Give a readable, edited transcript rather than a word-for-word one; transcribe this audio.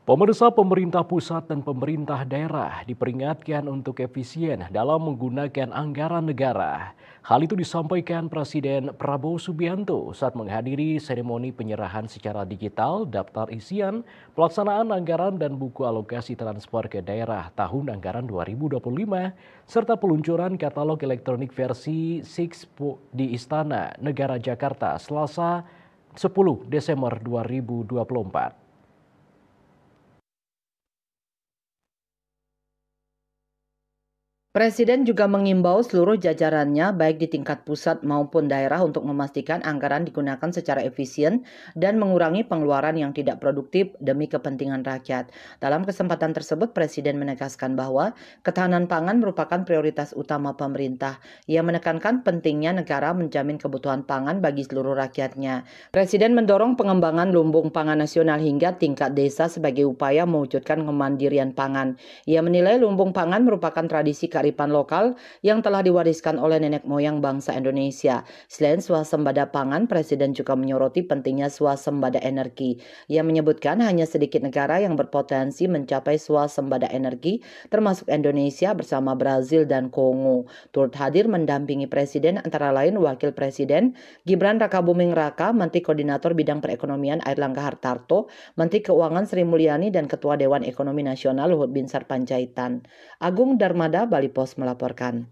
Pemirsa, pemerintah pusat dan pemerintah daerah diperingatkan untuk efisien dalam menggunakan anggaran negara. Hal itu disampaikan Presiden Prabowo Subianto saat menghadiri seremoni penyerahan secara digital daftar isian pelaksanaan anggaran dan buku alokasi transfer ke daerah tahun anggaran 2025 serta peluncuran katalog elektronik versi 6 di Istana Negara Jakarta Selasa 10 Desember 2024. Presiden juga mengimbau seluruh jajarannya baik di tingkat pusat maupun daerah untuk memastikan anggaran digunakan secara efisien dan mengurangi pengeluaran yang tidak produktif demi kepentingan rakyat. Dalam kesempatan tersebut, Presiden menegaskan bahwa ketahanan pangan merupakan prioritas utama pemerintah. Ia menekankan pentingnya negara menjamin kebutuhan pangan bagi seluruh rakyatnya. Presiden mendorong pengembangan lumbung pangan nasional hingga tingkat desa sebagai upaya mewujudkan kemandirian pangan. Ia menilai lumbung pangan merupakan tradisi kearifan lokal yang telah diwariskan oleh nenek moyang bangsa Indonesia. Selain swasembada pangan, Presiden juga menyoroti pentingnya swasembada energi. Ia menyebutkan hanya sedikit negara yang berpotensi mencapai swasembada energi, termasuk Indonesia bersama Brazil dan Kongo. Turut hadir mendampingi Presiden antara lain Wakil Presiden Gibran Rakabuming Raka, Menteri Koordinator Bidang Perekonomian Airlangga Hartarto, Menteri Keuangan Sri Mulyani, dan Ketua Dewan Ekonomi Nasional Luhut Binsar Panjaitan. Agung Darmada, Bali Pos melaporkan.